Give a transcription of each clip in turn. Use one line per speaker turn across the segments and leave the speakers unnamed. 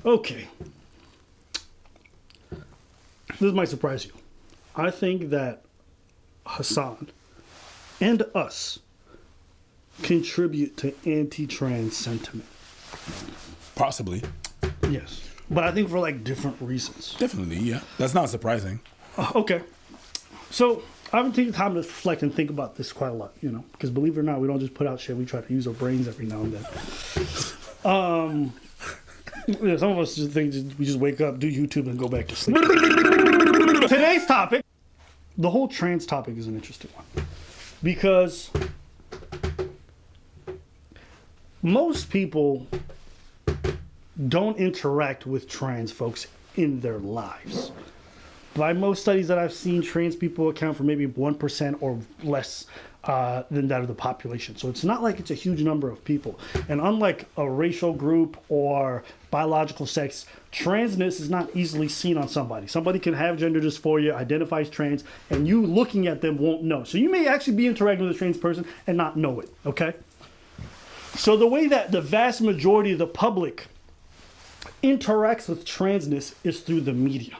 Okay. This might surprise you. I think that Hasan and us contribute to anti-trans sentiment.
Possibly.
Yes. But I think for like different reasons.
Definitely, yeah. That's not surprising.
Okay. So I've been taking time to reflect and think about this quite a lot, you know, because believe it or not, we don't just put out shit. We try to use our brains every now and then. Yeah, some of us just think we just wake up, do YouTube, and go back to sleep. Today's topic, the whole trans topic, is an interesting one because most people don't interact with trans folks in their lives. By most studies that I've seen, trans people account for maybe 1% or less than that of the population. So it's not like it's a huge number of people. And unlike a racial group or biological sex, transness is not easily seen on somebody. Somebody can have gender dysphoria, identify as trans, and you looking at them won't know. So you may actually be interacting with a trans person and not know it, okay? So the way that the vast majority of the public interacts with transness is through the media.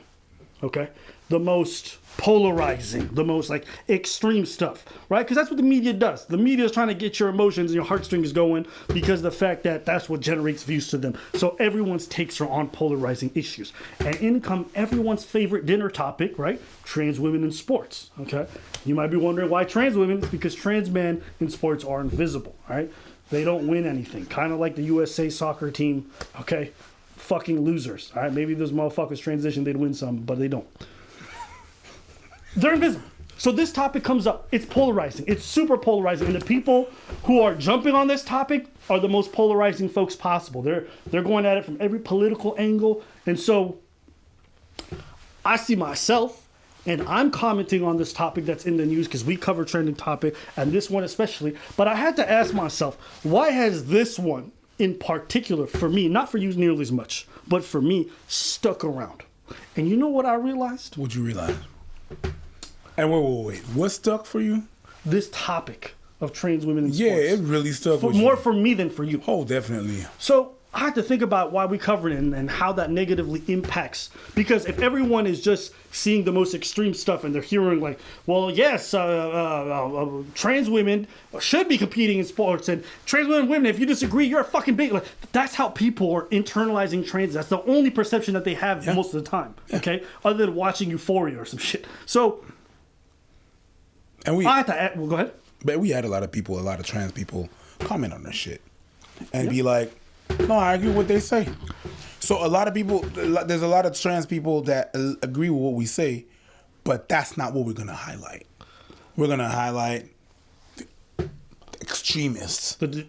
Okay, the most polarizing, the most like extreme stuff, right? Because that's what the media does. The media is trying to get your emotions and your heartstrings going because of the fact that that's what generates views to them. So everyone's takes are on polarizing issues. And in come everyone's favorite dinner topic, right? Trans women in sports. Okay, you might be wondering why trans women. It's because trans men in sports are invisible, right? They don't win anything. Kind of like the USA soccer team. Okay. Fucking losers. All right, maybe those motherfuckers transition, they'd win some, but they don't. They're invisible. So this topic comes up. It's polarizing. It's super polarizing, and the people who are jumping on this topic are the most polarizing folks possible. They're going at it from every political angle, and so I see myself, and I'm commenting on this topic that's in the news because we cover trending topic, and this one especially. But I had to ask myself, why has this one in particular, for me, not for you nearly as much, but for me, stuck around? And you know what I realized?
What'd you realize? And wait. What stuck for you?
This topic of trans women in sports.
Yeah, it really stuck with
more
you.
for me than for you.
Oh, definitely.
So I had to think about why we covered it and how that negatively impacts. Because if everyone is just seeing the most extreme stuff and they're hearing like, well, yes, trans women should be competing in sports, and trans women, if you disagree, you're a fucking big. Like, that's how people are internalizing trans. That's the only perception that they have most of the time. Yeah. Okay, other than watching Euphoria or some shit. So,
and
I had to. Well, go ahead.
But we had a lot of trans people comment on this shit and be like, no, I agree with what they say. So a lot of people, there's a lot of trans people that agree with what we say, but that's not what we're going to highlight. We're going to highlight the extremists.
Because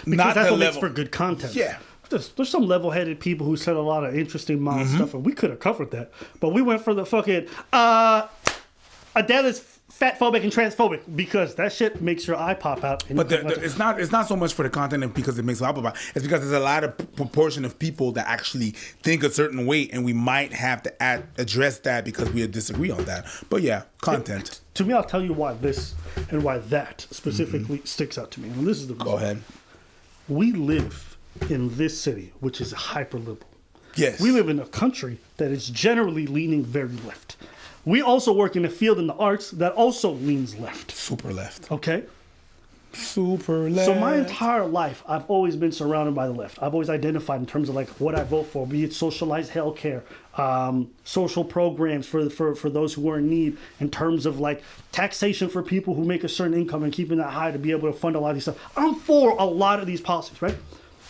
that's what makes for good content.
Yeah.
There's some level-headed people who said a lot of interesting mild stuff, and we could have covered that. But we went for the fucking, Adele is fatphobic and transphobic, because that shit makes your eye pop out.
But it's not so much for the content because it makes your eye pop out. It's because there's a lot of proportion of people that actually think a certain way, and we might have to address that because we disagree on that. But yeah, content.
To me, I'll tell you why this and why that specifically sticks out to me. And this is the reason.
Go ahead.
We live in this city, which is hyper-liberal.
Yes.
We live in a country that is generally leaning very left. We also work in a field in the arts that also leans left.
Super left.
Okay?
Super left.
So my entire life, I've always been surrounded by the left. I've always identified in terms of like what I vote for, be it socialized healthcare, social programs for those who are in need, in terms of like taxation for people who make a certain income and keeping that high to be able to fund a lot of these stuff. I'm for a lot of these policies, right?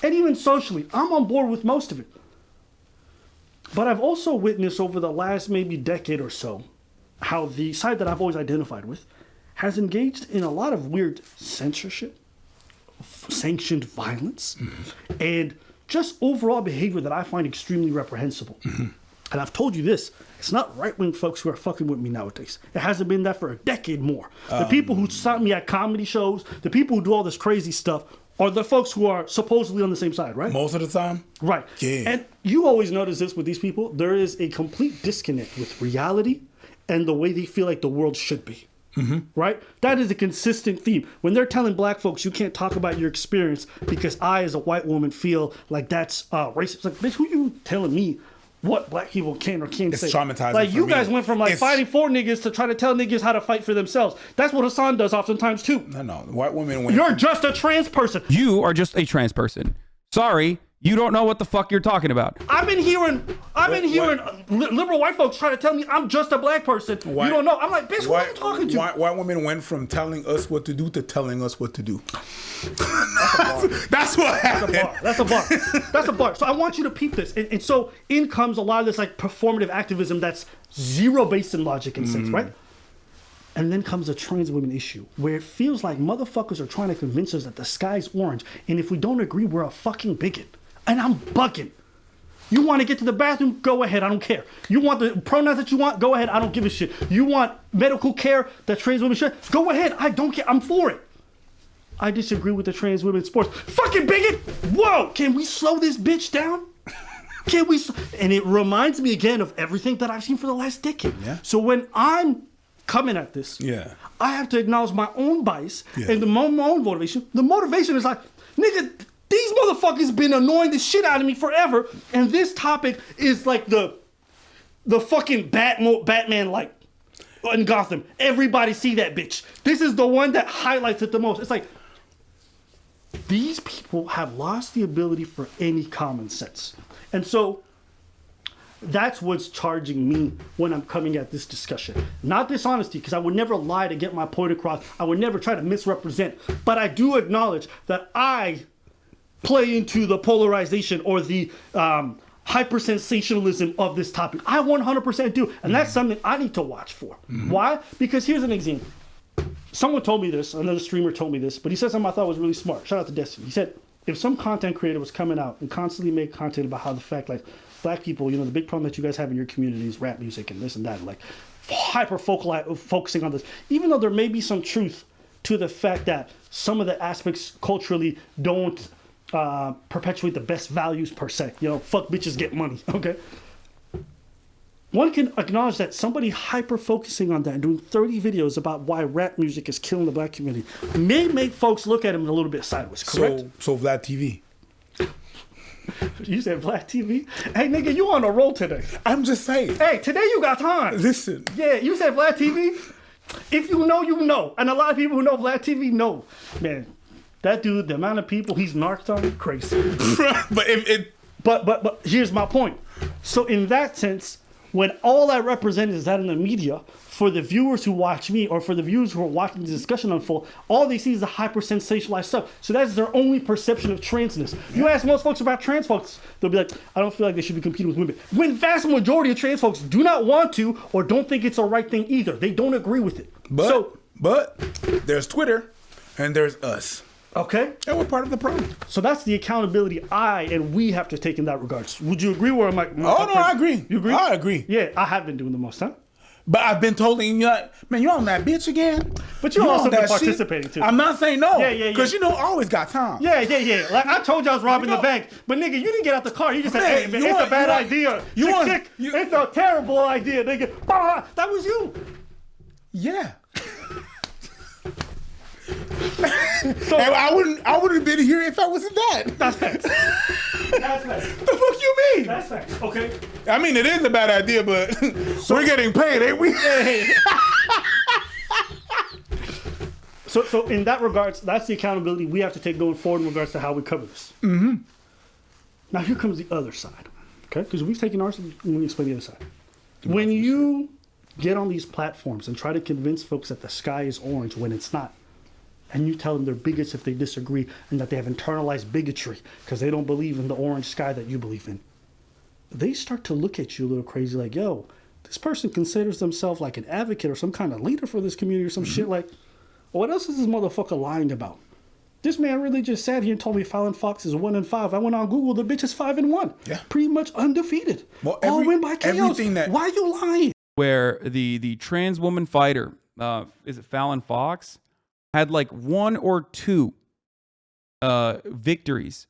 And even socially, I'm on board with most of it. But I've also witnessed over the last maybe decade or so how the side that I've always identified with has engaged in a lot of weird censorship, sanctioned violence, and just overall behavior that I find extremely reprehensible. And I've told you this, it's not right-wing folks who are fucking with me nowadays. It hasn't been that for a decade more. The people who saw me at comedy shows, the people who do all this crazy stuff, are the folks who are supposedly on the same side, right?
Most of the time?
Right.
Yeah.
And you always notice this with these people. There is a complete disconnect with reality and the way they feel like the world should be. Right? That is a consistent theme. When they're telling black folks you can't talk about your experience because I, as a white woman, feel like that's racist. Like, bitch, who you telling me what black people can or can't say?
It's traumatizing.
Like,
for
you
me.
guys went from like fighting for niggas to try to tell niggas how to fight for themselves. That's what Hasan does oftentimes too.
No, white women went.
You're just a trans person.
You are just a trans person. Sorry, you don't know what the fuck you're talking about.
I've been hearing liberal white folks try to tell me I'm just a black person. You don't know. I'm like, bitch, who are you talking to?
White women went from telling us what to do to telling us what to do. That's what happened.
That's a bar. That's a bar. So I want you to peep this. And so in comes a lot of this like performative activism that's zero based in logic and sense, right? And then comes a trans women issue where it feels like motherfuckers are trying to convince us that the sky's orange. And if we don't agree, we're a fucking bigot. And I'm bugging. You want to get to the bathroom? Go ahead. I don't care. You want the pronouns that you want? Go ahead. I don't give a shit. You want medical care that trans women should? Go ahead. I don't care. I'm for it. I disagree with the trans women sports. Fucking bigot! Whoa! Can we slow this bitch down? Can we? And it reminds me again of everything that I've seen for the last decade.
Yeah.
So when I'm coming at this, I have to acknowledge my own bias and my own motivation. The motivation is like, nigga, these motherfuckers been annoying the shit out of me forever, and this topic is like the fucking Batman like in Gotham. Everybody see that bitch. This is the one that highlights it the most. It's like these people have lost the ability for any common sense, and so that's what's charging me when I'm coming at this discussion. Not dishonesty, because I would never lie to get my point across. I would never try to misrepresent, but I do acknowledge that I play into the polarization or the hyper-sensationalism of this topic. I 100% do, and that's something I need to watch for. Why? Because here's an example. Someone told me this, another streamer told me this, but he said something I thought was really smart. Shout out to Destiny. He said, if some content creator was coming out and constantly make content about how the fact, like, black people, you know, the big problem that you guys have in your community is rap music and this and that, like, focusing on this, even though there may be some truth to the fact that some of the aspects culturally don't perpetuate the best values per se. You know, fuck bitches, get money, okay? One can acknowledge that somebody hyper-focusing on that and doing 30 videos about why rap music is killing the black community may make folks look at him a little bit sideways, correct?
So Vlad TV.
You said Black TV? Hey, nigga, you on a roll today.
I'm just saying.
Hey, today you got time.
Listen.
Yeah, you said Black TV? If you know, you know. And a lot of people who know Black TV know. Man, that dude, the amount of people he's narked on, crazy.
But if it...
But here's my point. So in that sense, when all I represent is that in the media, for the viewers who watch me or for the viewers who are watching the discussion unfold, all they see is the hyper-sensationalized stuff. So that's their only perception of transness. You ask most folks about trans folks, they'll be like, I don't feel like they should be competing with women. When vast majority of trans folks do not want to or don't think it's a right thing either. They don't agree with it.
But there's Twitter and there's us.
Okay.
And we're part of the problem.
So that's the accountability I and we have to take in that regards. Would you agree or am I?
I agree.
You agree?
I agree.
Yeah, I have been doing the most, huh?
But I've been told, you like, man, you on that bitch again?
But you also been participating too.
I'm not saying no.
Yeah.
Because you know, I always got time.
Yeah. Like I told you I was robbing the bank. But nigga, you didn't get out the car. You just said, hey, man, it's a bad idea. It's a terrible idea, nigga. That was you.
Yeah. So I wouldn't have been here if I wasn't that.
That's facts. That's facts.
The fuck you mean?
That's facts. Okay.
I mean, it is a bad idea, but we're getting paid, ain't we?
So in that regards, that's the accountability we have to take going forward in regards to how we cover this. Mm-hmm. Now here comes the other side, okay? Because we've taken ours, and we explain the other side. When you get on these platforms and try to convince folks that the sky is orange when it's not, and you tell them they're bigots if they disagree and that they have internalized bigotry because they don't believe in the orange sky that you believe in, they start to look at you a little crazy like, yo, this person considers themselves like an advocate or some kind of leader for this community or some shit like, what else is this motherfucker lying about? This man really just sat here and told me Fallon Fox is 1-5. I went on Google, the bitch is 5-1.
Yeah.
Pretty much undefeated.
Well,
all win by KOs. Why are you lying?
Where the trans woman fighter, is it Fallon Fox, had like 1 or 2 victories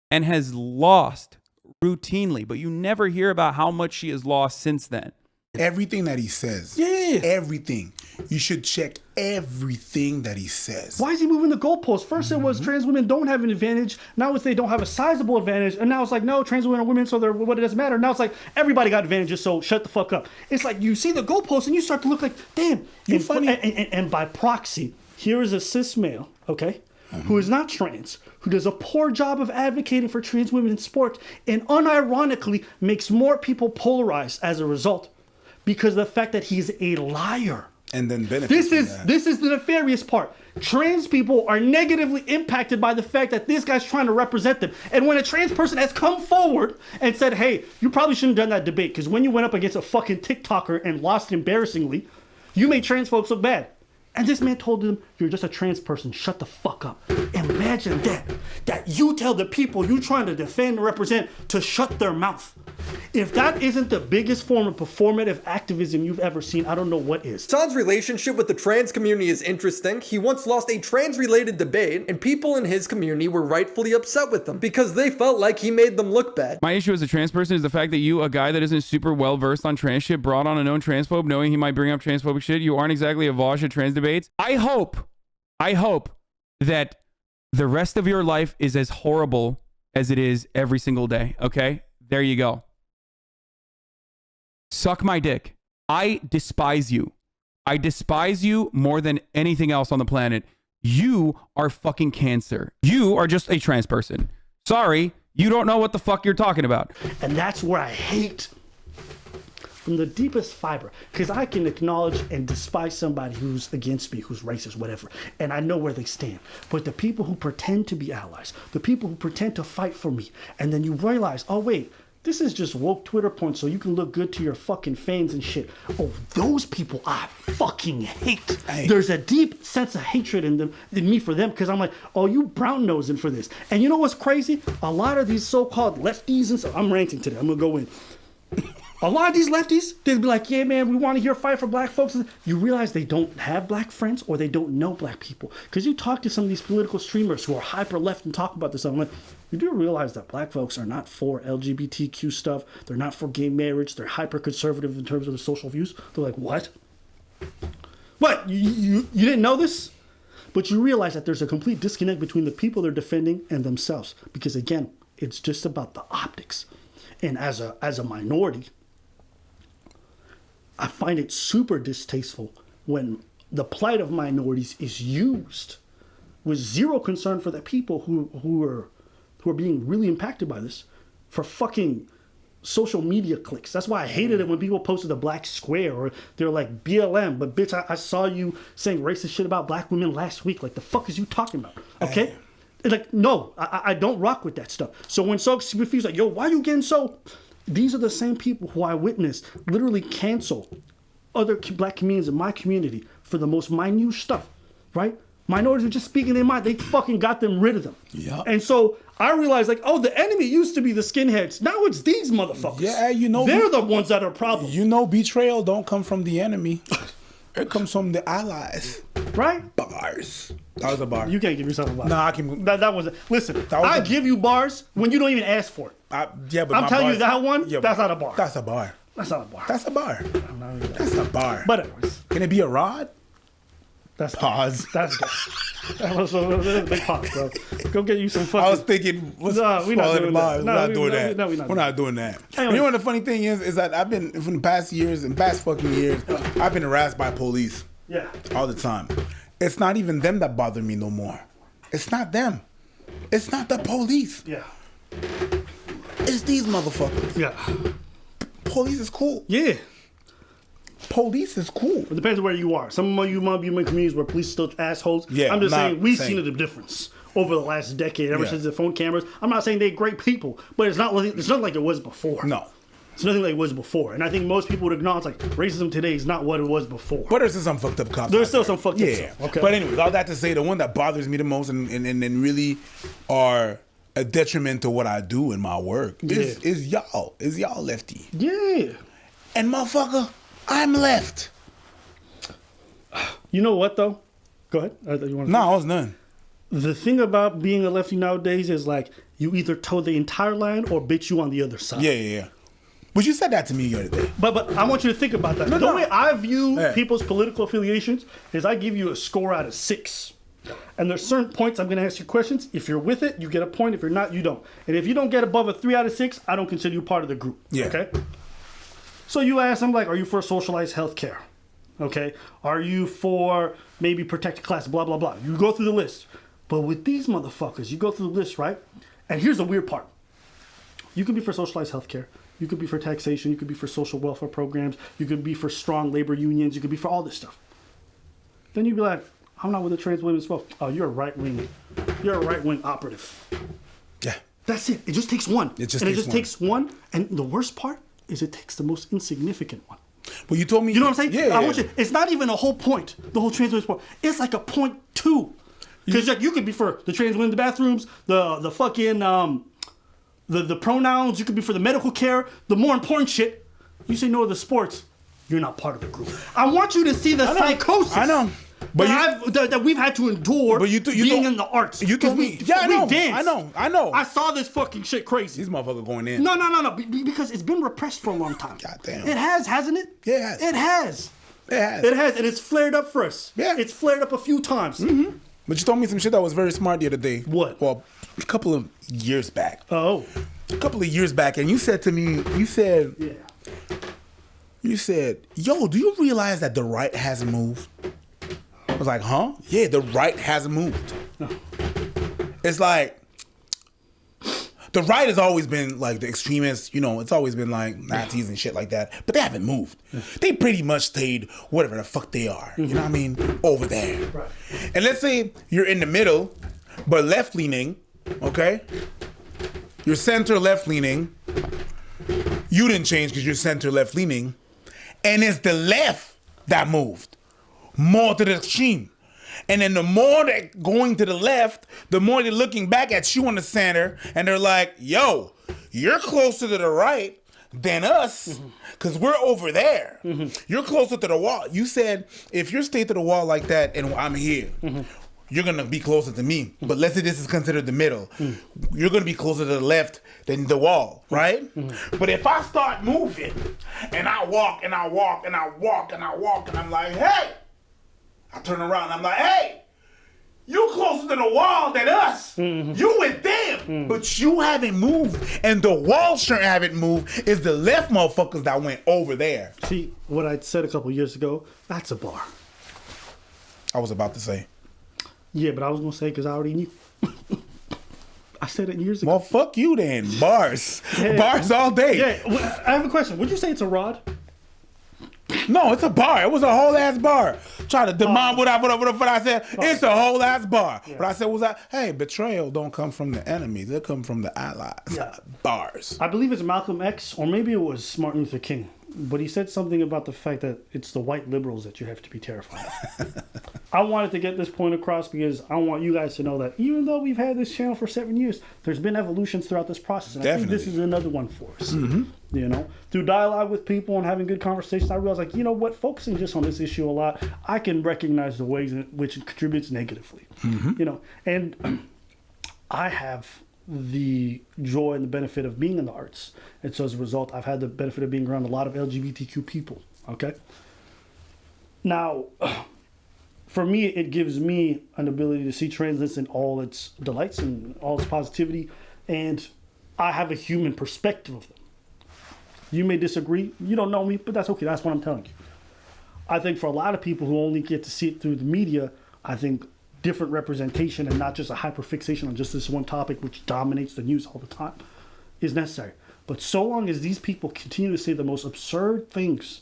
and has lost routinely, but you never hear about how much she has lost since then.
Everything that he says.
Yeah.
Everything. you should check everything that he says.
Why is he moving the goalposts? First it was trans women don't have an advantage. Now it's they don't have a sizable advantage. And now it's like, no, trans women are women, so what it doesn't matter. Now it's like, everybody got advantages, so shut the fuck up. It's like, you see the goalposts and you start to look like, damn.
You funny.
And by proxy, here is a cis male, okay, who is not trans, who does a poor job of advocating for trans women in sports, and unironically makes more people polarized as a result because of the fact that he's a liar.
And then benefit.
This is the nefarious part. Trans people are negatively impacted by the fact that this guy's trying to represent them. And when a trans person has come forward and said, hey, you probably shouldn't have done that debate because when you went up against a fucking TikToker and lost embarrassingly, you made trans folks look bad. And this man told them, you're just a trans person, shut the fuck up. Imagine that you tell the people you trying to defend and represent to shut their mouth. If that isn't the biggest form of performative activism you've ever seen, I don't know what is.
Hasan's relationship with the trans community is interesting. He once lost a trans-related debate, and people in his community were rightfully upset with him because they felt like he made them look bad.
My issue as a trans person is the fact that you, a guy that isn't super well versed on trans shit, brought on a known transphobe knowing he might bring up transphobic shit. You aren't exactly a vosh at trans debates. I hope that the rest of your life is as horrible as it is every single day. Okay? There you go. Suck my dick. I despise you. I despise you more than anything else on the planet. You are fucking cancer. You are just a trans person. Sorry, you don't know what the fuck you're talking about.
And that's where I hate from the deepest fiber, because I can acknowledge and despise somebody who's against me, who's racist, whatever, and I know where they stand. But the people who pretend to be allies, the people who pretend to fight for me, and then you realize, oh wait, this is just woke Twitter points so you can look good to your fucking fans and shit. Oh, those people I fucking hate.
Hey.
There's a deep sense of hatred in me for them, because I'm like, oh, you brown nosing for this. And you know what's crazy? A lot of these so-called lefties and stuff, I'm ranting today, I'm gonna go in. A lot of these lefties, they'd be like, yeah, man, we want to hear fight for black folks. You realize they don't have black friends or they don't know black people. Because you talk to some of these political streamers who are hyper left and talk about this. I'm like, you do realize that black folks are not for LGBTQ stuff. They're not for gay marriage. They're hyper conservative in terms of their social views. They're like, what? What? You didn't know this? But you realize that there's a complete disconnect between the people they're defending and themselves. Because again, it's just about the optics. And as a minority, I find it super distasteful when the plight of minorities is used with zero concern for the people who are being really impacted by this for fucking social media clicks. That's why I hated it when people posted a black square or they're like BLM, but bitch, I saw you saying racist shit about black women last week. Like, the fuck is you talking about? Okay? Like, no, I don't rock with that stuff. So when folks refuse, like, yo, why are you getting so... These are the same people who I witnessed literally cancel other black communities in my community for the most minute stuff, right? Minorities are just speaking their mind. They fucking got them rid of them.
Yeah.
And so I realized, like, oh, the enemy used to be the skinheads. Now it's these motherfuckers.
Yeah, you know.
They're the ones that are a problem.
You know, betrayal don't come from the enemy. It comes from the allies.
Right?
Bars. That was a bar.
You can't give yourself a bar.
Nah, I can.
That was... Listen, I give you bars when you don't even ask for it.
Yeah, but
I'm telling you
bars,
that one,
yeah,
that's not a bar.
That's a bar.
That's not a bar.
That's a bar. That's a bar.
But anyways,
Can it be a rod?
that's
Pause.
That's good. That was a big pause, bro. Go get you some fucking...
I was thinking, what's
No, we're not doing that.
We're not doing that.
No,
we're not doing that.
Anyway.
You know what the funny thing is that I've been, from the past years and past fucking years, I've been harassed by police.
Yeah.
All the time. It's not even them that bother me no more. It's not them. It's not the police.
Yeah.
It's these motherfuckers.
Yeah.
Police is cool.
Yeah.
Police is cool.
It depends on where you are. Some of you might be in communities where police are still assholes.
Yeah,
I'm just
not
saying we've
saying.
seen a difference over the last decade, ever
Yeah.
since the phone cameras. I'm not saying they're great people, but it's not like it was before.
No.
It's nothing like it was before. And I think most people would acknowledge, like, racism today is not what it was before.
But there's still some fucked up cops.
There's
out
still
there.
some fucked up stuff. Okay.
But anyways, all that to say, the one that bothers me the most and really are a detriment to what I do in my work is y'all. Is y'all lefty.
Yeah.
And motherfucker, I'm left.
You know what, though? Go ahead. You want to
No, I was none.
The thing about being a lefty nowadays is, like, you either toe the entire line or bitch you on the other side.
Yeah. But you said that to me the other day.
But I want you to think about that. The way I view
Yeah.
people's political affiliations is I give you a score out of 6. And there's certain points I'm going to ask you questions. If you're with it, you get a point. If you're not, you don't. And if you don't get above a 3 out of 6, I don't consider you part of the group.
Yeah.
Okay? So you ask them, like, are you for socialized healthcare? Okay? Are you for maybe protected class, blah, blah, blah. You go through the list. But with these motherfuckers, you go through the list, right? And here's the weird part. You could be for socialized healthcare. You could be for taxation. You could be for social welfare programs. You could be for strong labor unions. You could be for all this stuff. Then you'd be like, I'm not with the trans women as well. Oh, you're a right wing. You're a right wing operative.
Yeah.
That's it. It just takes one.
It just
takes one. And the worst part is it takes the most insignificant one.
But you told me.
You know what I'm saying?
Yeah.
I want you. It's not even a whole point. The whole trans women's point. It's like a 0.2. Because you could be for the trans women in the bathrooms, the fucking the pronouns. You could be for the medical care. The more important shit. You say no to the sports. You're not part of the group. I want you to see the psychosis.
I know. But
that we've had to endure being in the arts.
You told me. Yeah, I
we
know.
dance.
I know.
I saw this fucking shit crazy.
These motherfuckers going in.
No. Because it's been repressed for a long time.
God damn.
It has, hasn't it?
Yeah, it has.
It has.
It has.
It has, and it's flared up for us.
Yeah.
It's flared up a few times.
Mm-hmm. But you told me some shit that was very smart the other day.
What?
Well, a couple of years back.
Oh.
A couple of years back, and you said to me,
Yeah.
you said, yo, do you realize that the right hasn't moved? I was like, huh? Yeah, the right hasn't moved. It's like, the right has always been like the extremists, you know, it's always been like Nazis and shit like that, but they haven't moved. They pretty much stayed whatever the fuck they are, you know what I mean, over there.
Right.
And let's say you're in the middle, but left-leaning, okay? You're center left-leaning. You didn't change because you're center left-leaning. And it's the left that moved more to the extreme. And then the more they're going to the left, the more they're looking back at you on the center, and they're like, yo, you're closer to the right than us because we're over there. You're closer to the wall. You said, if you're staying to the wall like that and I'm here, you're going to be closer to me. But let's say this is considered the middle. You're going to be closer to the left than the wall, right? But if I start moving and I walk and I walk and I walk and I walk and I'm like, hey, I turn around and I'm like, hey, you closer to the wall than us. You with them. But you haven't moved. And the wall sure haven't moved. It's the left motherfuckers that went over there.
See, what I said a couple years ago, that's a bar.
I was about to say.
Yeah, but I was going to say because I already knew. I said it years ago.
Well, fuck you then. Bars. Bars all day.
Yeah, I have a question. Would you say it's a rod?
No, it's a bar. It was a whole ass bar. Try to demand what I said. It's a whole ass bar. What I said was that, hey, betrayal don't come from the enemies. They come from the allies.
Yeah.
Bars.
I believe it's Malcolm X, or maybe it was Martin Luther King. But he said something about the fact that it's the white liberals that you have to be terrified of. I wanted to get this point across because I want you guys to know that even though we've had this channel for 7 years, there's been evolutions throughout this process. And I think this is another one for us. You know, through dialogue with people and having good conversations, I realized, like, you know what, focusing just on this issue a lot, I can recognize the ways in which it contributes negatively. You know, and I have the joy and the benefit of being in the arts. And so as a result, I've had the benefit of being around a lot of LGBTQ people. Okay. Now, for me, it gives me an ability to see transness in all its delights and all its positivity. And I have a human perspective of them. You may disagree. You don't know me, but that's okay. That's what I'm telling you. I think for a lot of people who only get to see it through the media, I think different representation and not just a hyperfixation on just this one topic which dominates the news all the time is necessary. But so long as these people continue to say the most absurd things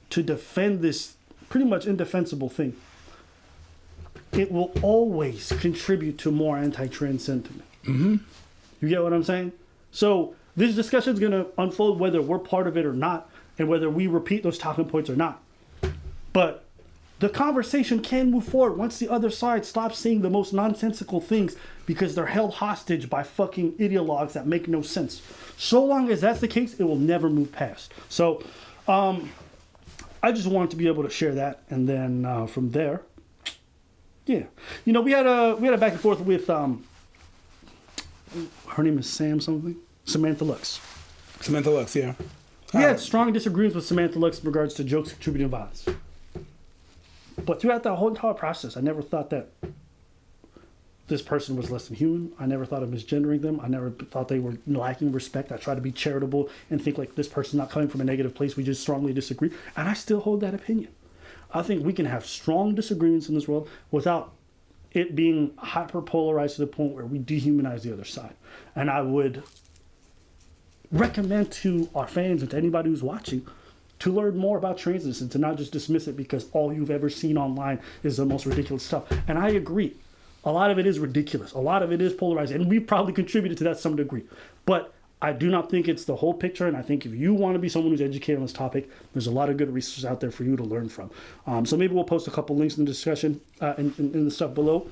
to defend this pretty much indefensible thing, it will always contribute to more anti-trans sentiment. You get what I'm saying? So this discussion is going to unfold whether we're part of it or not, and whether we repeat those talking points or not. But the conversation can move forward once the other side stops saying the most nonsensical things because they're held hostage by fucking ideologues that make no sense. So long as that's the case, it will never move past. So I just wanted to be able to share that, and then from there, yeah, you know, we had a back and forth with her name is Samantha Lux.
Samantha Lux, yeah.
We had strong disagreements with Samantha Lux in regards to jokes contributing to violence. But throughout that whole entire process, I never thought that this person was less than human. I never thought of misgendering them. I never thought they were lacking respect. I try to be charitable and think like this person's not coming from a negative place. We just strongly disagree. And I still hold that opinion. I think we can have strong disagreements in this world without it being hyper polarized to the point where we dehumanize the other side. And I would recommend to our fans and to anybody who's watching to learn more about transness and to not just dismiss it because all you've ever seen online is the most ridiculous stuff. And I agree. A lot of it is ridiculous. A lot of it is polarized. And we probably contributed to that to some degree. But I do not think it's the whole picture. And I think if you want to be someone who's educated on this topic, there's a lot of good resources out there for you to learn from. So maybe we'll post a couple links in the discussion in the stuff below.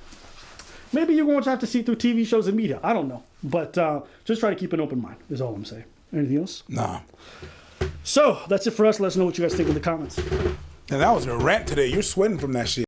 Maybe you're going to have to see through TV shows and media. I don't know. But just try to keep an open mind is all I'm saying. Anything else?
Nah.
So that's it for us. Let us know what you guys think in the comments.
And that was a rant today. You're sweating from that shit.